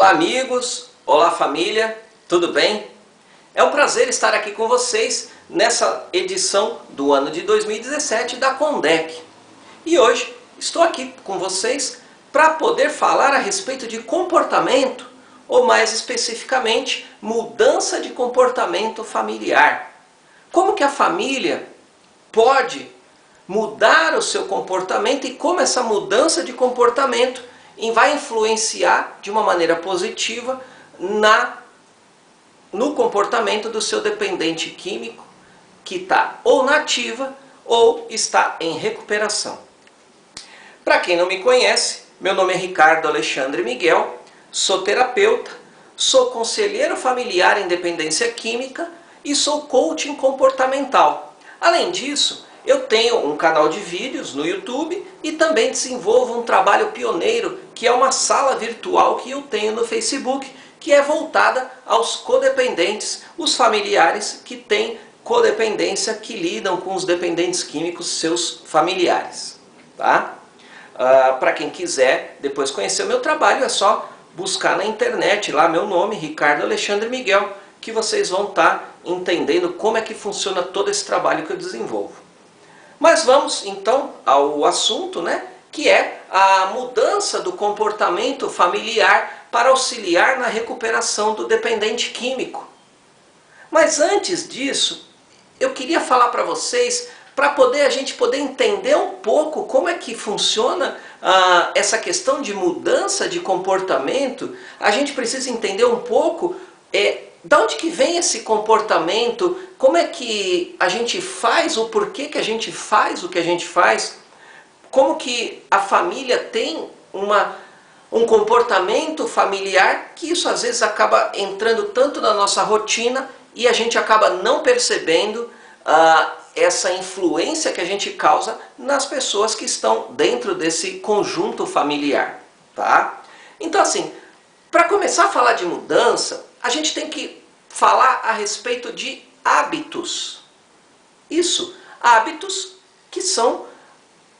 Olá amigos, olá família, tudo bem? É um prazer estar aqui com vocês nessa edição do ano de 2017 da Condec. E hoje estou aqui com vocês para poder falar a respeito de comportamento, ou mais especificamente, mudança de comportamento familiar. Como que a família pode mudar o seu comportamento e como essa mudança de comportamento vai influenciar de uma maneira positiva no comportamento do seu dependente químico que está ou na ativa ou está em recuperação. Para quem não me conhece, meu nome é Ricardo Alexandre Miguel, sou terapeuta, sou conselheiro familiar em dependência química e sou coaching comportamental. Além disso, eu tenho um canal de vídeos no YouTube e também desenvolvo um trabalho pioneiro, que é uma sala virtual que eu tenho no Facebook, que é voltada aos codependentes, os familiares que têm codependência, que lidam com os dependentes químicos, seus familiares. Tá? Para quem quiser depois conhecer o meu trabalho, é só buscar na internet lá meu nome, Ricardo Alexandre Miguel, que vocês vão estar entendendo como é que funciona todo esse trabalho que eu desenvolvo. Mas vamos então ao assunto, que é a mudança do comportamento familiar para auxiliar na recuperação do dependente químico. Mas antes disso, eu queria falar para vocês, para a gente poder entender um pouco como é que funciona essa questão de mudança de comportamento, a gente precisa entender um pouco da onde que vem esse comportamento, como é que a gente faz, o porquê que a gente faz o que a gente faz, como que a família tem um comportamento familiar, que isso às vezes acaba entrando tanto na nossa rotina e a gente acaba não percebendo essa influência que a gente causa nas pessoas que estão dentro desse conjunto familiar. Tá? Então assim, para começar a falar de mudança, a gente tem que falar a respeito de hábitos. Isso, hábitos que são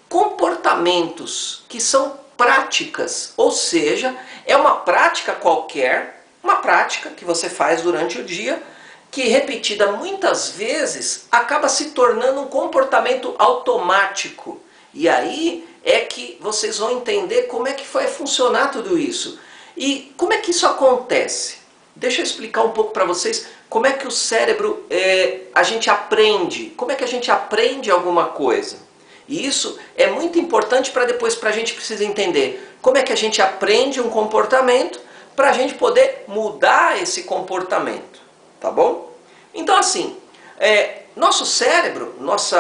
comportamentos, que são práticas, ou seja, é uma prática qualquer, uma prática que você faz durante o dia, que repetida muitas vezes acaba se tornando um comportamento automático. E aí é que vocês vão entender como é que vai funcionar tudo isso. E como é que isso acontece? Deixa eu explicar um pouco para vocês como é que o cérebro, a gente aprende, como é que a gente aprende alguma coisa. E isso é muito importante para depois a gente precisa entender como é que a gente aprende um comportamento para a gente poder mudar esse comportamento. Tá bom? Então assim, nosso cérebro, nosso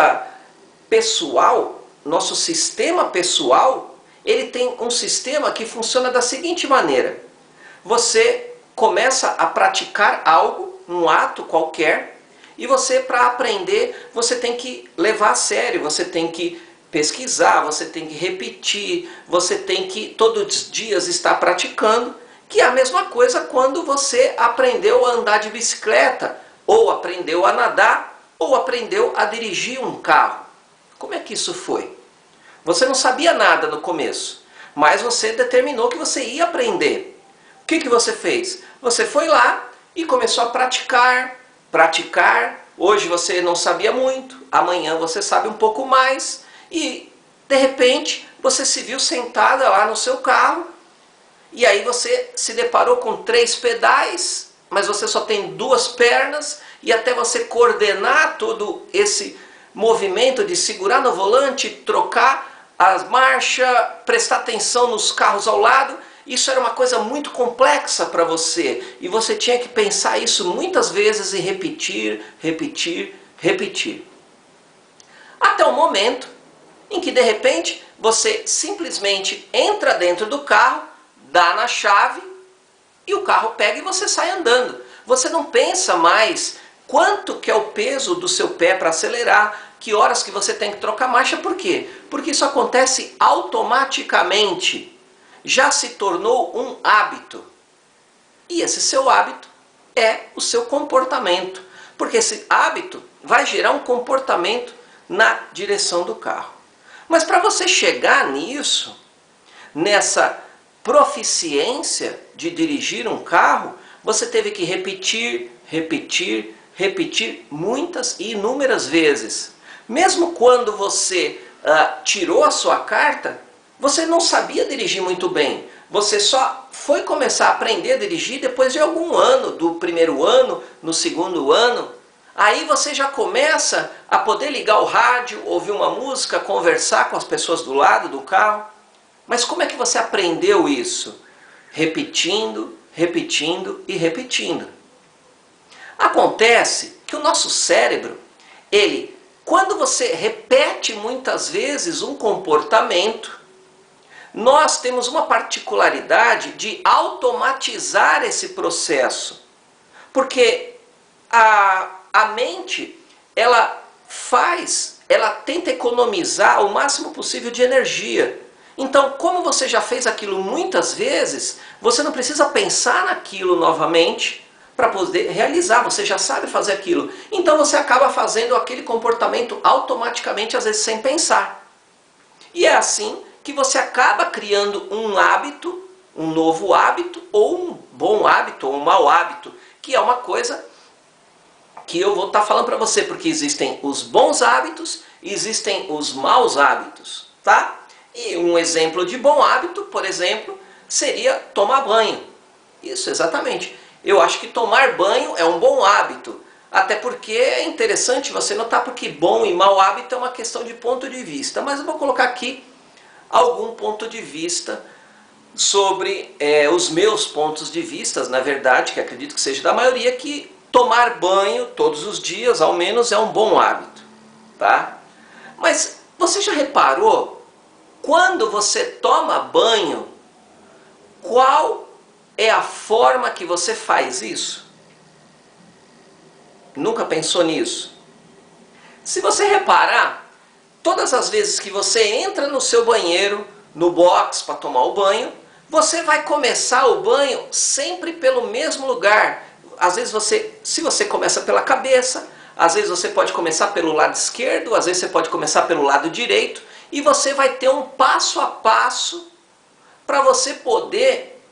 sistema pessoal, ele tem um sistema que funciona da seguinte maneira. Você começa a praticar algo, um ato qualquer, e você, para aprender, você tem que levar a sério, você tem que pesquisar, você tem que repetir, você tem que todos os dias estar praticando, que é a mesma coisa quando você aprendeu a andar de bicicleta, ou aprendeu a nadar, ou aprendeu a dirigir um carro. Como é que isso foi? Você não sabia nada no começo, mas você determinou que você ia aprender. O que você fez? Você foi lá e começou a praticar. Hoje você não sabia muito, amanhã você sabe um pouco mais e de repente você se viu sentada lá no seu carro e aí você se deparou com 3 pedais, mas você só tem 2 pernas e até você coordenar todo esse movimento de segurar no volante, trocar as marchas, prestar atenção nos carros ao lado. Isso era uma coisa muito complexa para você e você tinha que pensar isso muitas vezes e repetir. Até o momento em que de repente você simplesmente entra dentro do carro, dá na chave e o carro pega e você sai andando. Você não pensa mais quanto que é o peso do seu pé para acelerar, que horas que você tem que trocar marcha, por quê? Porque isso acontece automaticamente. Já se tornou um hábito. E esse seu hábito é o seu comportamento. Porque esse hábito vai gerar um comportamento na direção do carro. Mas para você chegar nisso, nessa proficiência de dirigir um carro, você teve que repetir, repetir, repetir muitas e inúmeras vezes. Mesmo quando você tirou a sua carta, você não sabia dirigir muito bem. Você só foi começar a aprender a dirigir depois de algum ano, do primeiro ano, no segundo ano. Aí você já começa a poder ligar o rádio, ouvir uma música, conversar com as pessoas do lado do carro. Mas como é que você aprendeu isso? Repetindo, repetindo e repetindo. Acontece que o nosso cérebro, quando você repete muitas vezes um comportamento, nós temos uma particularidade de automatizar esse processo. Porque a mente, ela tenta economizar o máximo possível de energia. Então, como você já fez aquilo muitas vezes, você não precisa pensar naquilo novamente para poder realizar, você já sabe fazer aquilo. Então você acaba fazendo aquele comportamento automaticamente, às vezes sem pensar. E é assim que você acaba criando um hábito, um novo hábito, ou um bom hábito, ou um mau hábito, que é uma coisa que eu vou estar falando para você, porque existem os bons hábitos e existem os maus hábitos, tá? E um exemplo de bom hábito, por exemplo, seria tomar banho. Isso, exatamente. Eu acho que tomar banho é um bom hábito. Até porque é interessante você notar, porque bom e mau hábito é uma questão de ponto de vista. Mas eu vou colocar aqui algum ponto de vista sobre os meus pontos de vista, na verdade, que acredito que seja da maioria, que tomar banho todos os dias, ao menos, é um bom hábito. Tá? Mas você já reparou, quando você toma banho, qual é a forma que você faz isso? Nunca pensou nisso? Se você reparar, todas as vezes que você entra no seu banheiro, no box para tomar o banho, você vai começar o banho sempre pelo mesmo lugar. Às vezes se você começa pela cabeça, às vezes você pode começar pelo lado esquerdo, às vezes você pode começar pelo lado direito, e você vai ter um passo a passo para você poder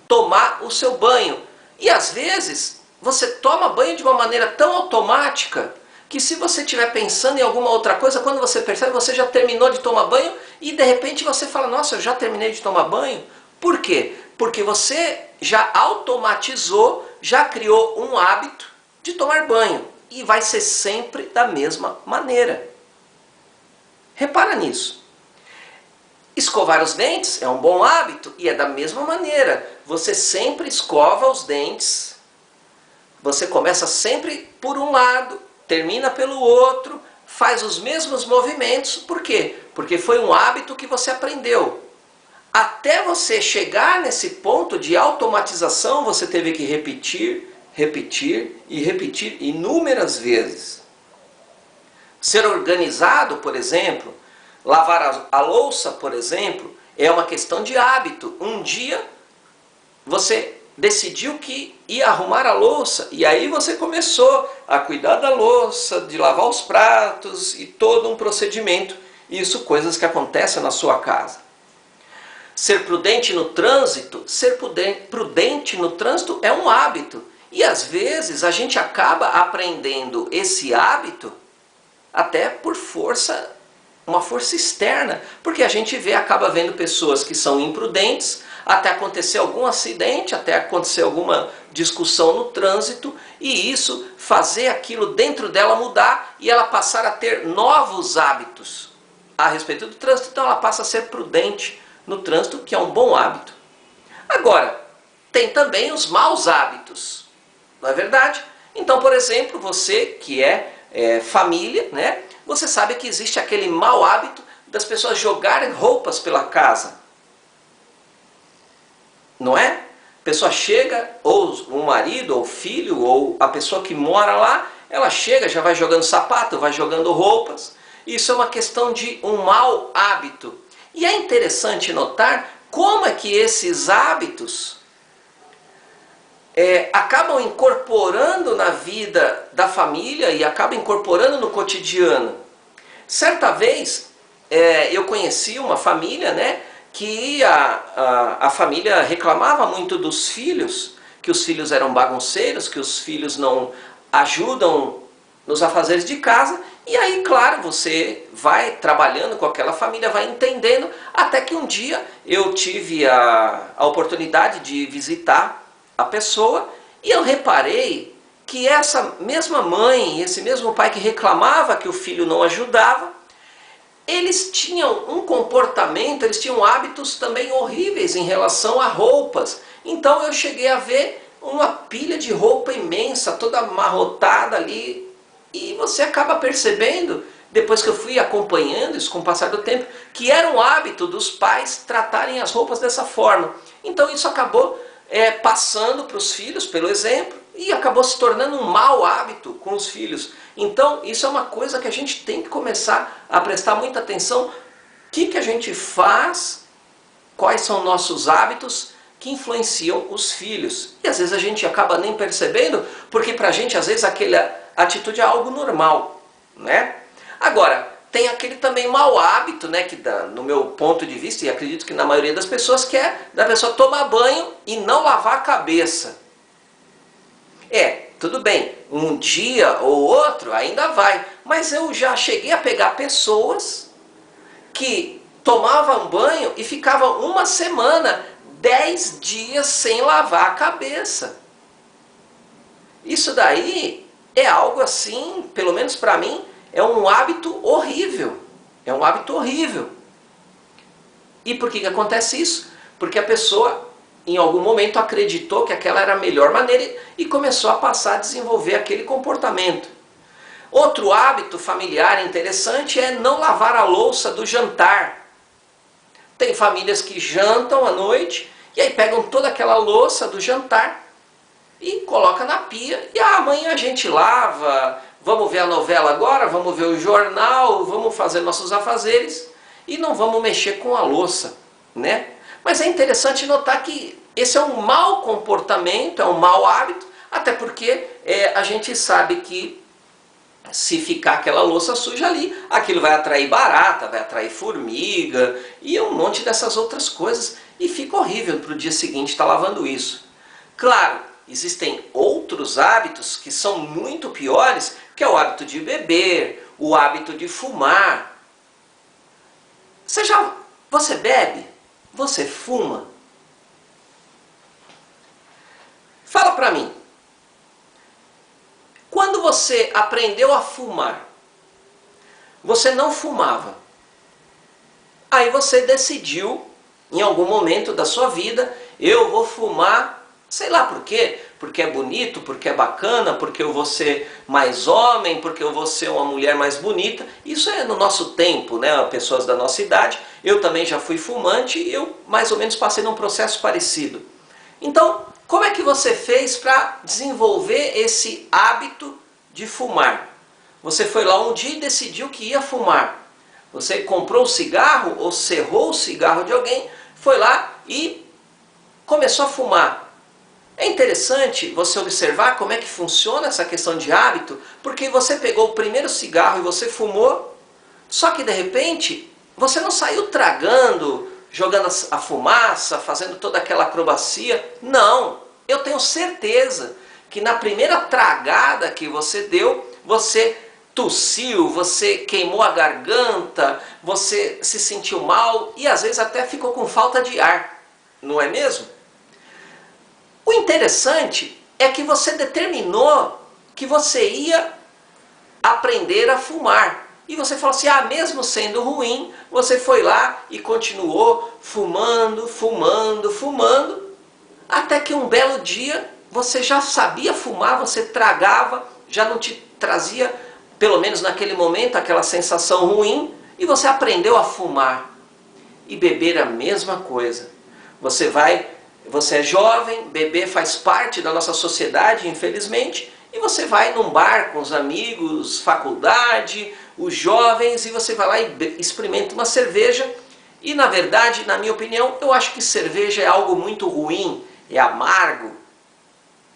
tomar o seu banho. E às vezes você toma banho de uma maneira tão automática que, se você estiver pensando em alguma outra coisa, quando você percebe, você já terminou de tomar banho e de repente você fala: nossa, eu já terminei de tomar banho. Por quê? Porque você já automatizou, já criou um hábito de tomar banho. E vai ser sempre da mesma maneira. Repara nisso. Escovar os dentes é um bom hábito e é da mesma maneira. Você sempre escova os dentes. Você começa sempre por um lado, termina pelo outro, faz os mesmos movimentos. Por quê? Porque foi um hábito que você aprendeu. Até você chegar nesse ponto de automatização, você teve que repetir, repetir e repetir inúmeras vezes. Ser organizado, por exemplo, lavar a louça, por exemplo, é uma questão de hábito. Um dia você decidiu que ia arrumar a louça e aí você começou a cuidar da louça, de lavar os pratos e todo um procedimento. Isso, coisas que acontecem na sua casa. Ser prudente no trânsito, é um hábito. E às vezes a gente acaba aprendendo esse hábito até por uma força externa. Porque a gente acaba vendo pessoas que são imprudentes, até acontecer algum acidente, até acontecer alguma discussão no trânsito, e isso fazer aquilo dentro dela mudar e ela passar a ter novos hábitos a respeito do trânsito. Então ela passa a ser prudente no trânsito, que é um bom hábito. Agora, tem também os maus hábitos, não é verdade? Então, por exemplo, você que é família, né? Você sabe que existe aquele mau hábito das pessoas jogarem roupas pela casa. Não é? A pessoa chega, ou o marido, ou o filho, ou a pessoa que mora lá, ela chega, já vai jogando sapato, vai jogando roupas. Isso é uma questão de um mau hábito. E é interessante notar como é que esses hábitos acabam incorporando na vida da família e acabam incorporando no cotidiano. Certa vez eu conheci uma família, né, que a família reclamava muito dos filhos, que os filhos eram bagunceiros, que os filhos não ajudam nos afazeres de casa. E aí, claro, você vai trabalhando com aquela família, vai entendendo, até que um dia eu tive a oportunidade de visitar a pessoa e eu reparei que essa mesma mãe, esse mesmo pai que reclamava que o filho não ajudava, eles tinham um comportamento, eles tinham hábitos também horríveis em relação a roupas. Então eu cheguei a ver uma pilha de roupa imensa, toda amarrotada ali, e você acaba percebendo, depois que eu fui acompanhando isso com o passar do tempo, que era um hábito dos pais tratarem as roupas dessa forma. Então isso acabou passando para os filhos, pelo exemplo, e acabou se tornando um mau hábito com os filhos. Então isso é uma coisa que a gente tem que começar a prestar muita atenção. O que a gente faz, quais são nossos hábitos que influenciam os filhos. E às vezes a gente acaba nem percebendo, porque pra gente às vezes aquela atitude é algo normal, né? Agora, tem aquele também mau hábito, né, que no meu ponto de vista, e acredito que na maioria das pessoas, que é da pessoa tomar banho e não lavar a cabeça. Tudo bem, um dia ou outro ainda vai, mas eu já cheguei a pegar pessoas que tomavam banho e ficavam uma semana, 10 dias sem lavar a cabeça. Isso daí é algo assim, pelo menos para mim, é um hábito horrível. É um hábito horrível. E por que acontece isso? Porque a pessoa, em algum momento, acreditou que aquela era a melhor maneira e começou a passar a desenvolver aquele comportamento. Outro hábito familiar interessante é não lavar a louça do jantar. Tem famílias que jantam à noite e aí pegam toda aquela louça do jantar e coloca na pia e amanhã a gente lava, vamos ver a novela agora, vamos ver o jornal, vamos fazer nossos afazeres e não vamos mexer com a louça, né? Mas é interessante notar que esse é um mau comportamento, é um mau hábito, até porque a gente sabe que se ficar aquela louça suja ali, aquilo vai atrair barata, vai atrair formiga e um monte dessas outras coisas e fica horrível para o dia seguinte estar lavando isso. Claro, existem outros hábitos que são muito piores, que é o hábito de beber, o hábito de fumar. Você bebe? Você fuma? Fala pra mim. Quando você aprendeu a fumar, você não fumava. Aí você decidiu, em algum momento da sua vida, eu vou fumar, sei lá por quê. Porque é bonito, porque é bacana, porque eu vou ser mais homem, porque eu vou ser uma mulher mais bonita. Isso é no nosso tempo, né? Pessoas da nossa idade. Eu também já fui fumante e eu mais ou menos passei num processo parecido. Então, como é que você fez para desenvolver esse hábito de fumar? Você foi lá um dia e decidiu que ia fumar. Você comprou o cigarro ou cerrou o cigarro de alguém, foi lá e começou a fumar. É interessante você observar como é que funciona essa questão de hábito, porque você pegou o primeiro cigarro e você fumou, só que de repente você não saiu tragando, jogando a fumaça, fazendo toda aquela acrobacia. Não, eu tenho certeza que na primeira tragada que você deu, você tossiu, você queimou a garganta, você se sentiu mal e às vezes até ficou com falta de ar, não é mesmo? O interessante é que você determinou que você ia aprender a fumar. E você falou assim, mesmo sendo ruim, você foi lá e continuou fumando, fumando, fumando, até que um belo dia você já sabia fumar, você tragava, já não te trazia, pelo menos naquele momento, aquela sensação ruim, e você aprendeu a fumar. E beber a mesma coisa. Você é jovem, beber faz parte da nossa sociedade, infelizmente, e você vai num bar com os amigos, faculdade, os jovens, e você vai lá e experimenta uma cerveja, e na verdade, na minha opinião, eu acho que cerveja é algo muito ruim, é amargo.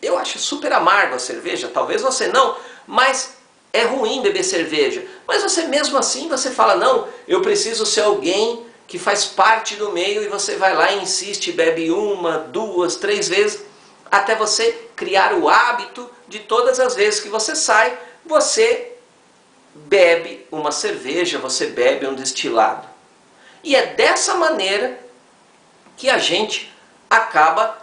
Eu acho super amargo a cerveja, talvez você não, mas é ruim beber cerveja. Mas você mesmo assim, você fala, não, eu preciso ser alguém que faz parte do meio e você vai lá e insiste, bebe uma, duas, três vezes, até você criar o hábito de todas as vezes que você sai, você bebe uma cerveja, você bebe um destilado. E é dessa maneira que a gente acaba,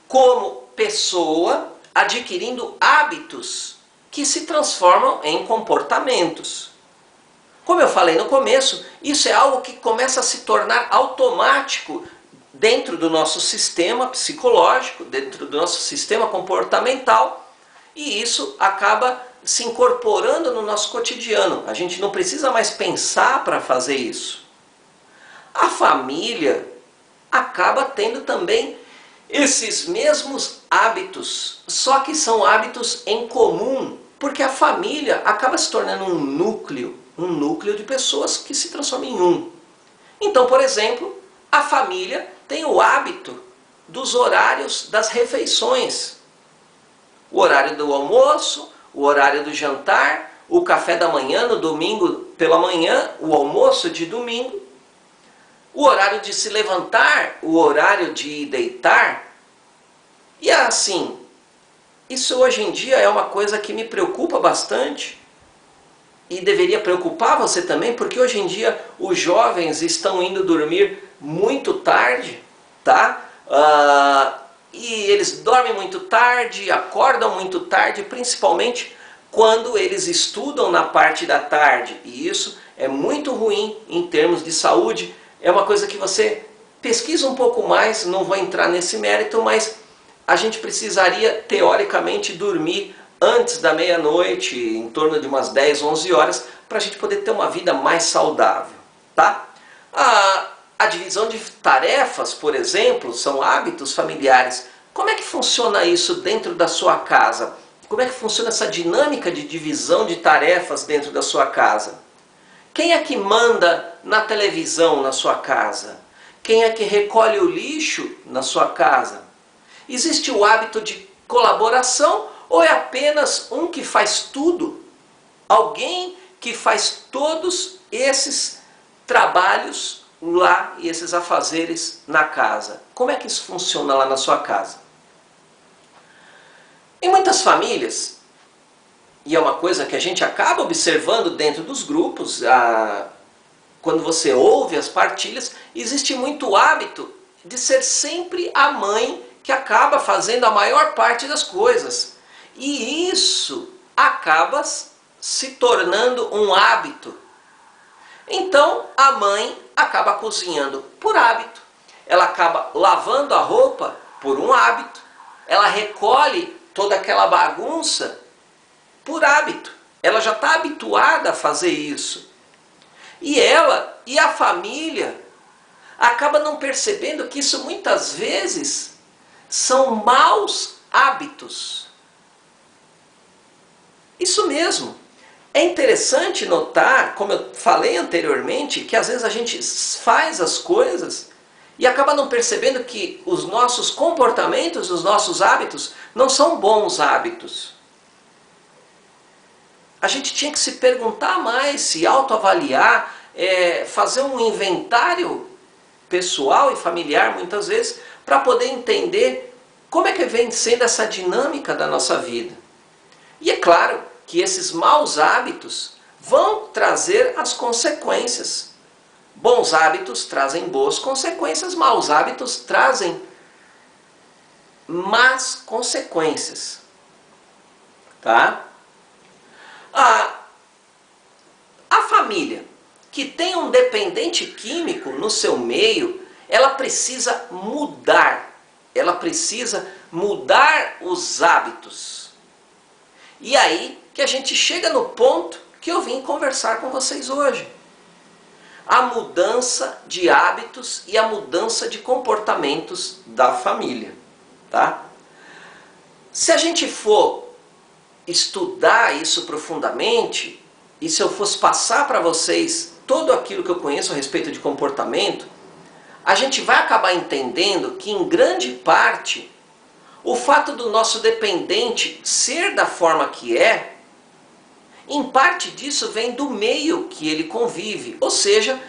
como pessoa, adquirindo hábitos que se transformam em comportamentos. Como eu falei no começo, isso é algo que começa a se tornar automático dentro do nosso sistema psicológico, dentro do nosso sistema comportamental, e isso acaba se incorporando no nosso cotidiano. A gente não precisa mais pensar para fazer isso. A família acaba tendo também esses mesmos hábitos, só que são hábitos em comum, porque a família acaba se tornando um núcleo de pessoas que se transformam em um. Então, por exemplo, a família tem o hábito dos horários das refeições. O horário do almoço, o horário do jantar, o café da manhã no domingo pela manhã, o almoço de domingo, o horário de se levantar, o horário de deitar. E assim, isso hoje em dia é uma coisa que me preocupa bastante e deveria preocupar você também, porque hoje em dia os jovens estão indo dormir muito tarde, tá? E eles dormem muito tarde, acordam muito tarde, principalmente quando eles estudam na parte da tarde. E isso é muito ruim em termos de saúde. É uma coisa que você pesquisa um pouco mais, não vou entrar nesse mérito, mas a gente precisaria, teoricamente, dormir antes da meia-noite, em torno de umas 10, 11 horas, para a gente poder ter uma vida mais saudável, tá? A divisão de tarefas, por exemplo, são hábitos familiares. Como é que funciona isso dentro da sua casa? Como é que funciona essa dinâmica de divisão de tarefas dentro da sua casa? Quem é que manda na televisão na sua casa? Quem é que recolhe o lixo na sua casa? Existe o hábito de colaboração ou é apenas um que faz tudo? Alguém que faz todos esses trabalhos lá e esses afazeres na casa. Como é que isso funciona lá na sua casa? Em muitas famílias, e é uma coisa que a gente acaba observando dentro dos grupos, quando você ouve as partilhas, existe muito hábito de ser sempre a mãe que acaba fazendo a maior parte das coisas. E isso acaba se tornando um hábito. Então a mãe acaba cozinhando por hábito, ela acaba lavando a roupa por um hábito, ela recolhe toda aquela bagunça por hábito. Ela já está habituada a fazer isso. E ela e a família acaba não percebendo que isso muitas vezes são maus hábitos. Isso mesmo. É interessante notar, como eu falei anteriormente, que às vezes a gente faz as coisas e acaba não percebendo que os nossos comportamentos, os nossos hábitos, não são bons hábitos. A gente tinha que se perguntar mais, se autoavaliar, fazer um inventário pessoal e familiar muitas vezes, para poder entender como é que vem sendo essa dinâmica da nossa vida. E é claro que esses maus hábitos vão trazer as consequências. Bons hábitos trazem boas consequências, maus hábitos trazem más consequências. Tá? A família que tem um dependente químico no seu meio, ela precisa mudar. Ela precisa mudar os hábitos. E aí que a gente chega no ponto que eu vim conversar com vocês hoje. A mudança de hábitos e a mudança de comportamentos da família. Tá? Se a gente for estudar isso profundamente, e se eu fosse passar para vocês todo aquilo que eu conheço a respeito de comportamento, a gente vai acabar entendendo que, em grande parte, o fato do nosso dependente ser da forma que é, em parte disso vem do meio que ele convive. Ou seja,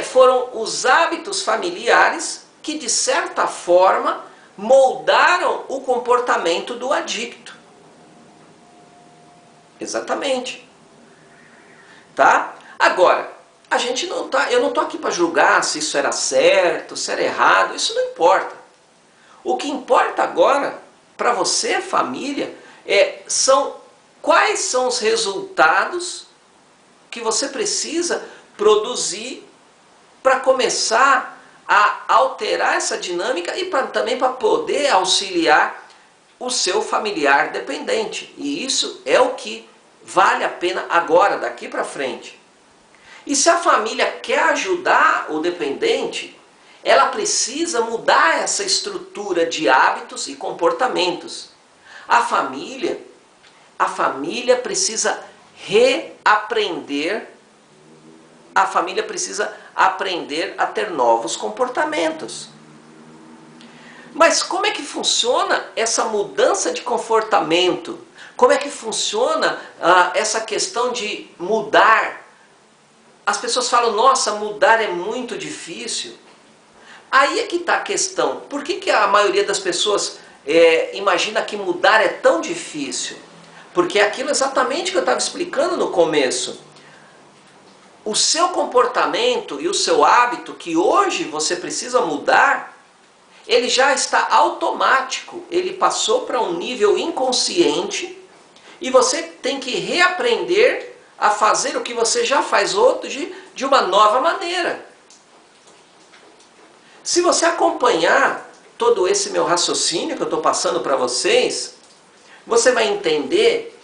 foram os hábitos familiares que, de certa forma, moldaram o comportamento do adicto. Exatamente. Tá? Agora, eu não estou aqui para julgar se isso era certo, se era errado, isso não importa. O que importa agora, para você, família, são quais são os resultados que você precisa produzir para começar a alterar essa dinâmica e também para poder auxiliar o seu familiar dependente. E isso é o que vale a pena agora, daqui para frente. E se a família quer ajudar o dependente, ela precisa mudar essa estrutura de hábitos e comportamentos. A família precisa reaprender, a família precisa aprender a ter novos comportamentos. Mas como é que funciona essa mudança de comportamento? Como é que funciona essa questão de mudar? As pessoas falam, nossa, mudar é muito difícil. Aí é que está a questão. Por que a maioria das pessoas imagina que mudar é tão difícil? Porque é aquilo exatamente que eu estava explicando no começo. O seu comportamento e o seu hábito, que hoje você precisa mudar, ele já está automático. Ele passou para um nível inconsciente e você tem que reaprender a fazer o que você já faz hoje de uma nova maneira. Se você acompanhar todo esse meu raciocínio que eu estou passando para vocês, você vai entender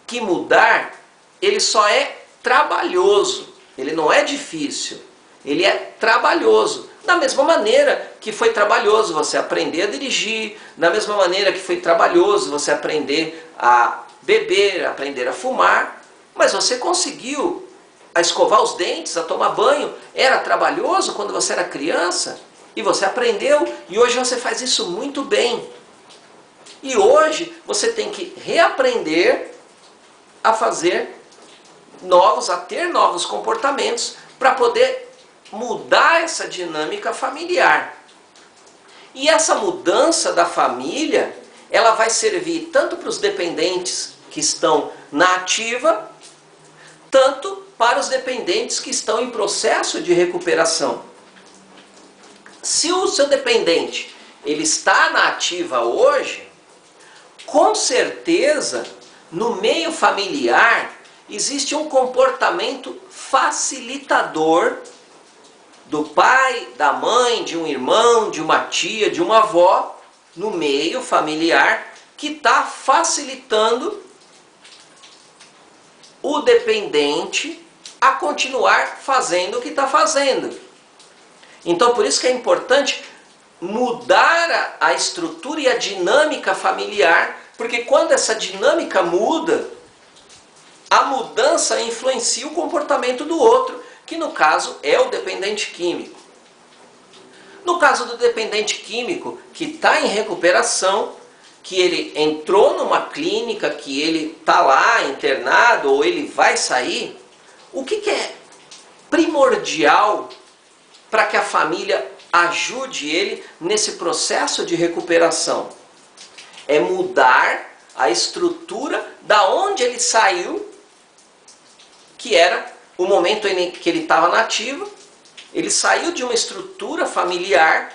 que mudar, ele só é trabalhoso, ele não é difícil, ele é trabalhoso. Da mesma maneira que foi trabalhoso você aprender a dirigir, da mesma maneira que foi trabalhoso você aprender a beber, aprender a fumar, mas você conseguiu a escovar os dentes, a tomar banho. Era trabalhoso quando você era criança e você aprendeu, e hoje você faz isso muito bem. E hoje você tem que reaprender a ter novos comportamentos para poder mudar essa dinâmica familiar. E essa mudança da família, ela vai servir tanto para os dependentes que estão na ativa, tanto para os dependentes que estão em processo de recuperação. Se o seu dependente ele está na ativa hoje, com certeza no meio familiar existe um comportamento facilitador do pai, da mãe, de um irmão, de uma tia, de uma avó, no meio familiar, que está facilitando o dependente a continuar fazendo o que está fazendo. Então, por isso que é importante mudar a estrutura e a dinâmica familiar, porque quando essa dinâmica muda, a mudança influencia o comportamento do outro, que no caso é o dependente químico. No caso do dependente químico que está em recuperação, que ele entrou numa clínica, que ele está lá internado ou ele vai sair, o que é primordial para que a família ajude ele nesse processo de recuperação? É mudar a estrutura da onde ele saiu, que era o momento em que ele estava na ativa. Ele saiu de uma estrutura familiar,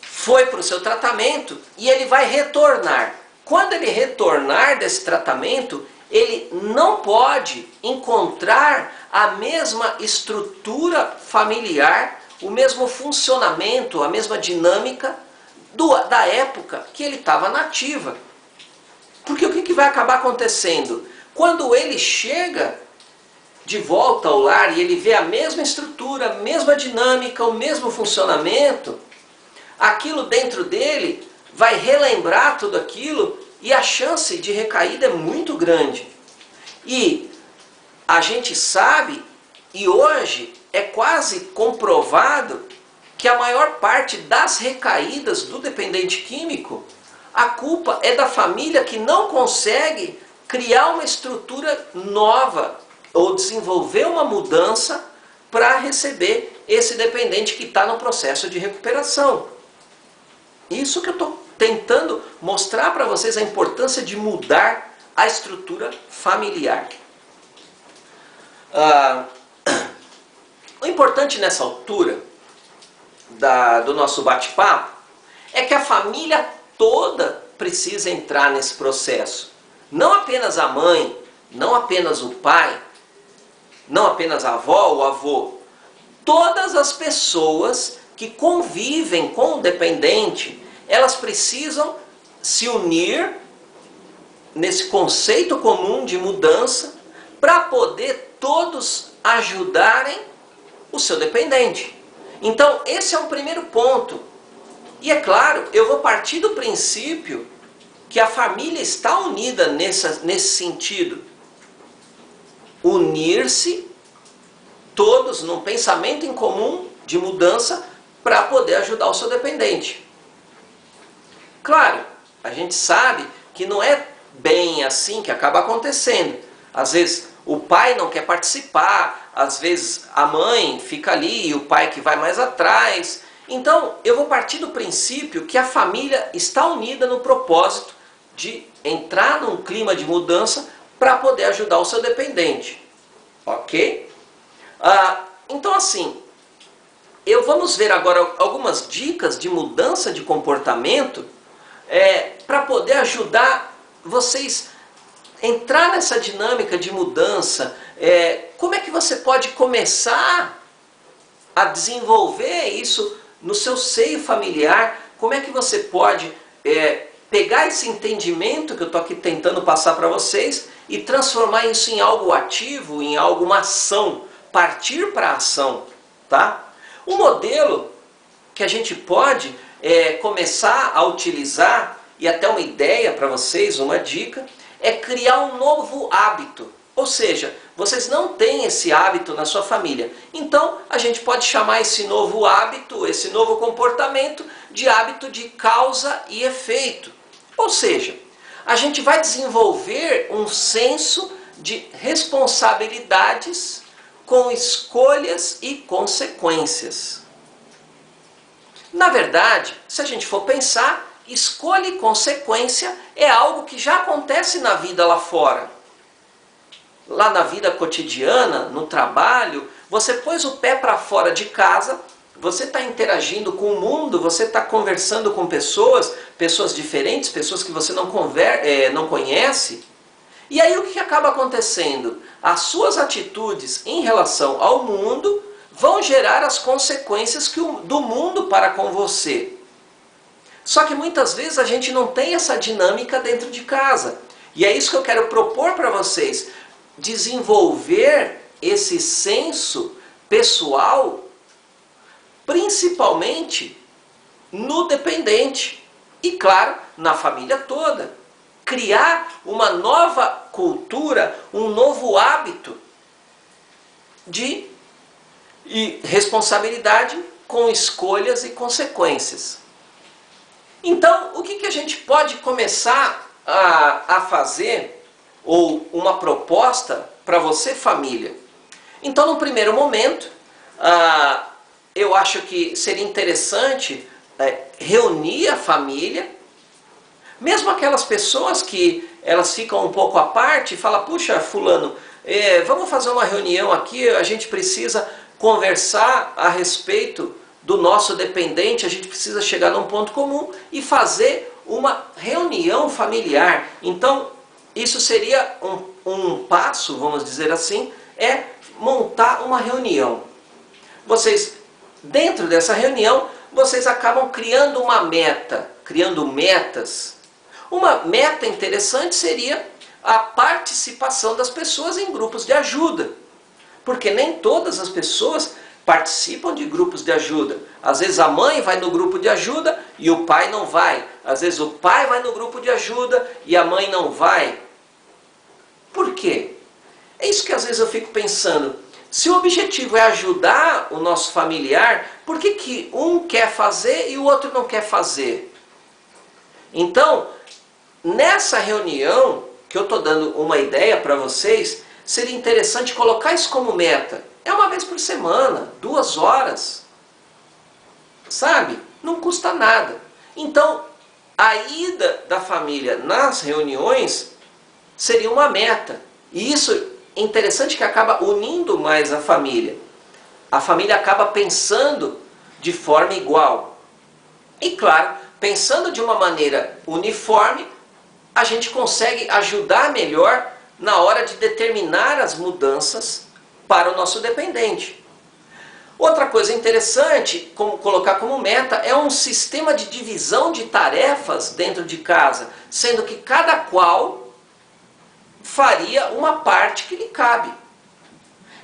foi para o seu tratamento e ele vai retornar. Quando ele retornar desse tratamento, ele não pode encontrar a mesma estrutura familiar, o mesmo funcionamento, a mesma dinâmica da época que ele estava na ativa. Porque o que vai acabar acontecendo? Quando ele chega de volta ao lar e ele vê a mesma estrutura, a mesma dinâmica, o mesmo funcionamento, aquilo dentro dele vai relembrar tudo aquilo e a chance de recaída é muito grande. E a gente sabe, e hoje é quase comprovado, que a maior parte das recaídas do dependente químico, a culpa é da família que não consegue criar uma estrutura nova ou desenvolver uma mudança para receber esse dependente que está no processo de recuperação. Isso que eu estou tentando mostrar para vocês, a importância de mudar a estrutura familiar. O importante nessa altura do nosso bate-papo é que a família toda precisa entrar nesse processo. Não apenas a mãe, não apenas o pai, não apenas a avó ou o avô. Todas as pessoas que convivem com o dependente, elas precisam se unir nesse conceito comum de mudança para poder todos ajudarem o seu dependente. Então, esse é um primeiro ponto. E é claro, eu vou partir do princípio que a família está unida nesse sentido. Unir-se todos num pensamento em comum de mudança para poder ajudar o seu dependente. Claro, a gente sabe que não é bem assim que acaba acontecendo. Às vezes o pai não quer participar, às vezes a mãe fica ali e o pai que vai mais atrás. Então eu vou partir do princípio que a família está unida no propósito de entrar num clima de mudança para poder ajudar o seu dependente. Ok? Então assim, vamos ver agora algumas dicas de mudança de comportamento para poder ajudar vocês entrar nessa dinâmica de mudança. Como é que você pode começar a desenvolver isso no seu seio familiar? Como é que você pode pegar esse entendimento que eu estou aqui tentando passar para vocês e transformar isso em algo ativo, em alguma ação, partir para a ação, tá? Um modelo que a gente pode começar a utilizar, e até uma ideia para vocês, uma dica, é criar um novo hábito. Ou seja, vocês não têm esse hábito na sua família. Então, a gente pode chamar esse novo hábito, esse novo comportamento, de hábito de causa e efeito. Ou seja, a gente vai desenvolver um senso de responsabilidades com escolhas e consequências. Na verdade, se a gente for pensar, escolha e consequência é algo que já acontece na vida lá fora. Lá na vida cotidiana, no trabalho, você pôs o pé para fora de casa, você está interagindo com o mundo, você está conversando com pessoas diferentes, pessoas que você não conhece. E aí o que acaba acontecendo? As suas atitudes em relação ao mundo vão gerar as consequências do mundo para com você. Só que muitas vezes a gente não tem essa dinâmica dentro de casa. E é isso que eu quero propor para vocês. Desenvolver esse senso pessoal, principalmente no dependente. E claro, na família toda. Criar uma nova cultura, um novo hábito de responsabilidade com escolhas e consequências. Então, o que a gente pode começar a fazer, ou uma proposta para você, família? Então, no primeiro momento, eu acho que seria interessante reunir a família, mesmo aquelas pessoas que elas ficam um pouco à parte e falam, puxa, fulano, vamos fazer uma reunião aqui, a gente precisa conversar a respeito do nosso dependente, a gente precisa chegar num ponto comum e fazer uma reunião familiar. Então, isso seria um passo, vamos dizer assim, montar uma reunião. Vocês, dentro dessa reunião, vocês acabam criando uma meta, criando metas. Uma meta interessante seria a participação das pessoas em grupos de ajuda. Porque nem todas as pessoas participam de grupos de ajuda. Às vezes a mãe vai no grupo de ajuda e o pai não vai. Às vezes o pai vai no grupo de ajuda e a mãe não vai. Por quê? É isso que às vezes eu fico pensando. Se o objetivo é ajudar o nosso familiar, por que um quer fazer e o outro não quer fazer? Então, nessa reunião, que eu estou dando uma ideia para vocês, seria interessante colocar isso como meta. É uma vez por semana, 2 horas. Sabe? Não custa nada. Então, a ida da família nas reuniões seria uma meta. E isso é interessante que acaba unindo mais a família. A família acaba pensando de forma igual. E claro, pensando de uma maneira uniforme, a gente consegue ajudar melhor na hora de determinar as mudanças para o nosso dependente. Outra coisa interessante, como colocar como meta, é um sistema de divisão de tarefas dentro de casa, sendo que cada qual faria uma parte que lhe cabe.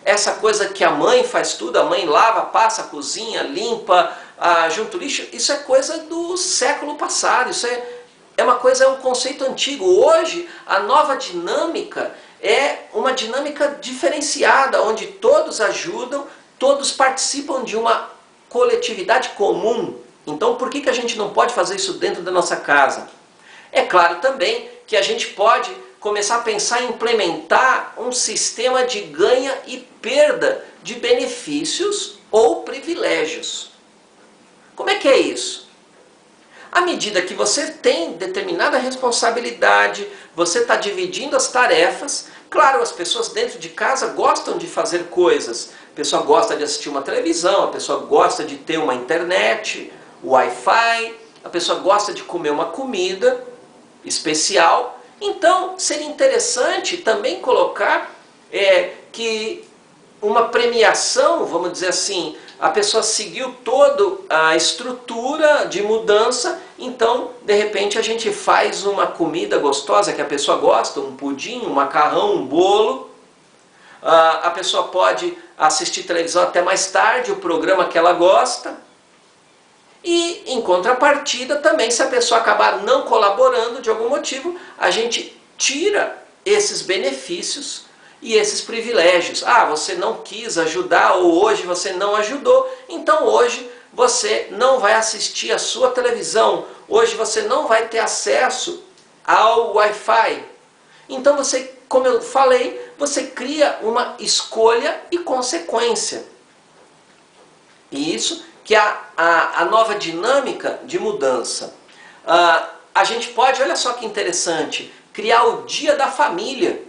Essa coisa que a mãe faz tudo, a mãe lava, passa, cozinha, limpa, junta o lixo, isso é coisa do século passado, isso é um conceito antigo. Hoje, a nova dinâmica é uma dinâmica diferenciada, onde todos ajudam, todos participam de uma coletividade comum. Então, por que a gente não pode fazer isso dentro da nossa casa? É claro também que a gente pode começar a pensar em implementar um sistema de ganha e perda de benefícios ou privilégios. Como é que é isso? À medida que você tem determinada responsabilidade, você está dividindo as tarefas. Claro, as pessoas dentro de casa gostam de fazer coisas. A pessoa gosta de assistir uma televisão, a pessoa gosta de ter uma internet, Wi-Fi, a pessoa gosta de comer uma comida especial. Então, seria interessante também colocar que uma premiação, vamos dizer assim, a pessoa seguiu toda a estrutura de mudança, então, de repente, a gente faz uma comida gostosa que a pessoa gosta, um pudim, um macarrão, um bolo. A pessoa pode assistir televisão até mais tarde, o programa que ela gosta. E, em contrapartida, também, se a pessoa acabar não colaborando de algum motivo, a gente tira esses benefícios e esses privilégios. Ah, você não quis ajudar, ou hoje você não ajudou, então hoje você não vai assistir a sua televisão, hoje você não vai ter acesso ao Wi-Fi. Então você, como eu falei, você cria uma escolha e consequência. E isso que é a nova dinâmica de mudança. A gente pode, olha só que interessante, criar o Dia da Família.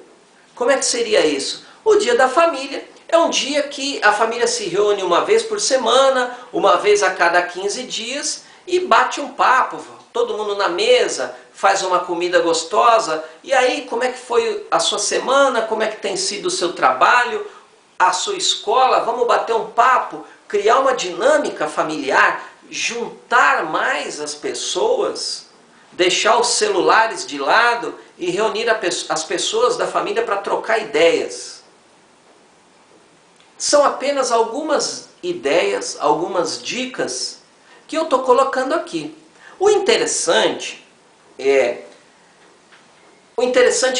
Como é que seria isso? O Dia da Família é um dia que a família se reúne uma vez por semana, uma vez a cada 15 dias e bate um papo, todo mundo na mesa, faz uma comida gostosa. E aí, como é que foi a sua semana? Como é que tem sido o seu trabalho? A sua escola? Vamos bater um papo, criar uma dinâmica familiar, juntar mais as pessoas, deixar os celulares de lado e reunir as pessoas da família para trocar ideias. São apenas algumas ideias, algumas dicas que eu estou colocando aqui. O interessante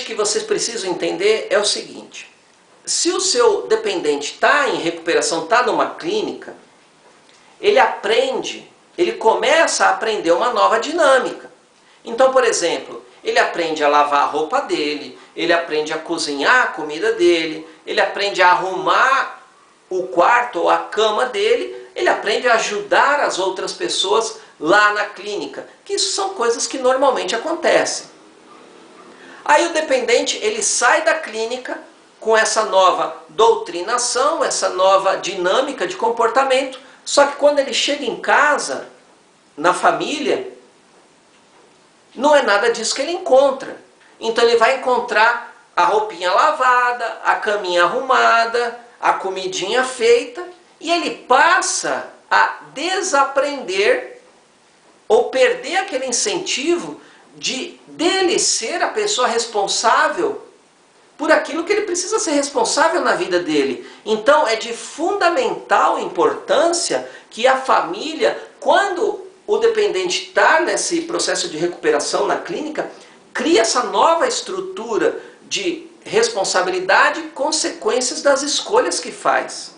que vocês precisam entender é o seguinte: se o seu dependente está em recuperação, está numa clínica, ele começa a aprender uma nova dinâmica. Então, por exemplo, ele aprende a lavar a roupa dele, ele aprende a cozinhar a comida dele, ele aprende a arrumar o quarto ou a cama dele, ele aprende a ajudar as outras pessoas lá na clínica, que isso são coisas que normalmente acontecem. Aí o dependente, ele sai da clínica com essa nova doutrinação, essa nova dinâmica de comportamento, só que quando ele chega em casa, na família, não é nada disso que ele encontra. Então ele vai encontrar a roupinha lavada, a caminha arrumada, a comidinha feita, e ele passa a desaprender ou perder aquele incentivo dele ser a pessoa responsável por aquilo que ele precisa ser responsável na vida dele. Então é de fundamental importância que a família, quando o dependente está nesse processo de recuperação na clínica, cria essa nova estrutura de responsabilidade e consequências das escolhas que faz.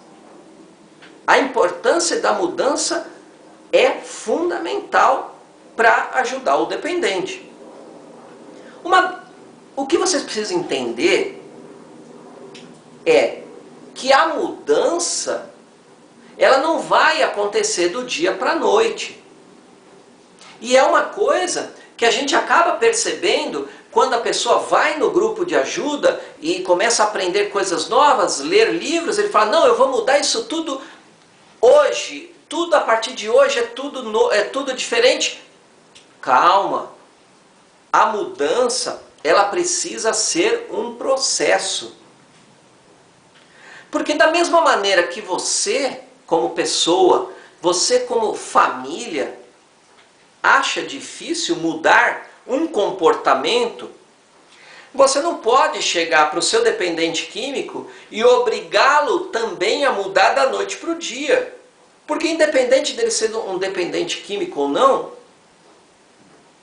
A importância da mudança é fundamental para ajudar o dependente. O que vocês precisam entender é que a mudança, ela não vai acontecer do dia para a noite. E é uma coisa que a gente acaba percebendo quando a pessoa vai no grupo de ajuda e começa a aprender coisas novas, ler livros, ele fala, não, eu vou mudar isso tudo hoje, tudo a partir de hoje é tudo diferente. Calma, a mudança, ela precisa ser um processo. Porque da mesma maneira que você, como pessoa, você como família, acha difícil mudar um comportamento, você não pode chegar para o seu dependente químico e obrigá-lo também a mudar da noite para o dia. Porque independente dele ser um dependente químico ou não,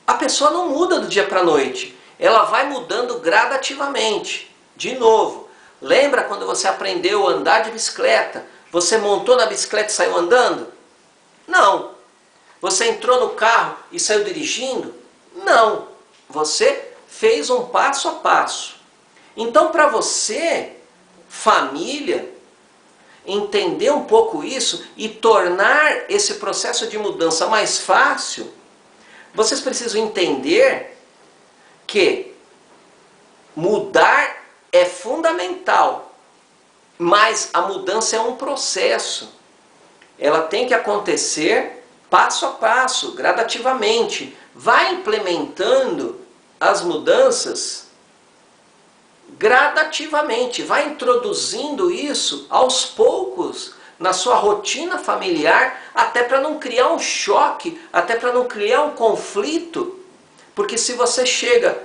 a pessoa não muda do dia para a noite. Ela vai mudando gradativamente. De novo, lembra quando você aprendeu a andar de bicicleta? Você montou na bicicleta e saiu andando? Não. Você entrou no carro e saiu dirigindo? Não. Você fez um passo a passo. Então, para você, família, entender um pouco isso e tornar esse processo de mudança mais fácil, vocês precisam entender que mudar é fundamental, mas a mudança é um processo. Ela tem que acontecer passo a passo, gradativamente. Vai implementando as mudanças gradativamente, vai introduzindo isso aos poucos na sua rotina familiar, até para não criar um choque, até para não criar um conflito. Porque se você chega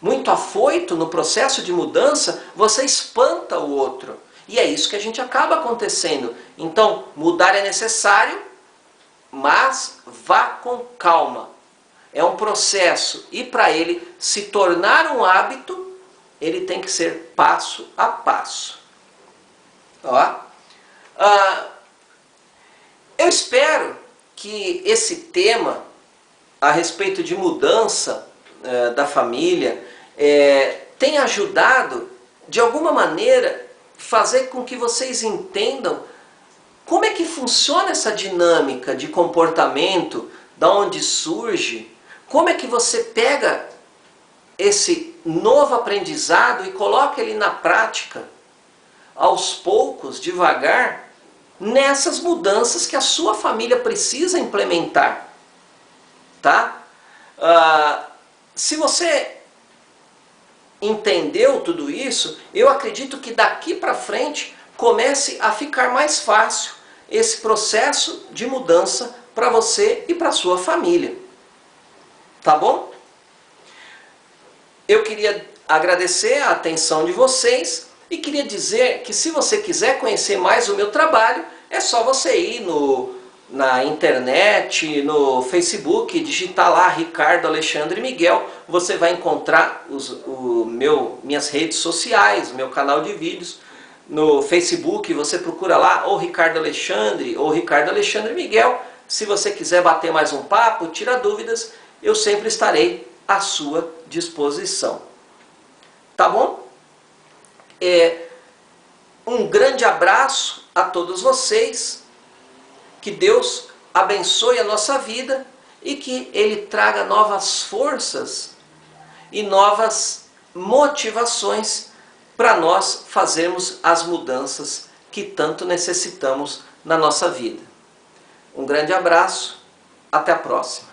muito afoito no processo de mudança, você espanta o outro. E é isso que a gente acaba acontecendo. Então, mudar é necessário, mas vá com calma. É um processo e para ele se tornar um hábito, ele tem que ser passo a passo. Ó. Eu espero que esse tema a respeito de mudança da família tenha ajudado, de alguma maneira, fazer com que vocês entendam como é que funciona essa dinâmica de comportamento, da onde surge, como é que você pega esse novo aprendizado e coloca ele na prática, aos poucos, devagar, nessas mudanças que a sua família precisa implementar. Tá? Se você entendeu tudo isso, eu acredito que daqui para frente comece a ficar mais fácil esse processo de mudança para você e para a sua família. Tá bom? Eu queria agradecer a atenção de vocês e queria dizer que se você quiser conhecer mais o meu trabalho, é só você ir na internet, no Facebook, digitar lá Ricardo Alexandre Miguel, você vai encontrar minhas redes sociais, meu canal de vídeos. No Facebook você procura lá ou Ricardo Alexandre ou Ricardo Alexandre Miguel. Se você quiser bater mais um papo, tirar dúvidas, eu sempre estarei à sua disposição. Tá bom? Um grande abraço a todos vocês. Que Deus abençoe a nossa vida e que Ele traga novas forças e novas motivações para nós fazermos as mudanças que tanto necessitamos na nossa vida. Um grande abraço, até a próxima.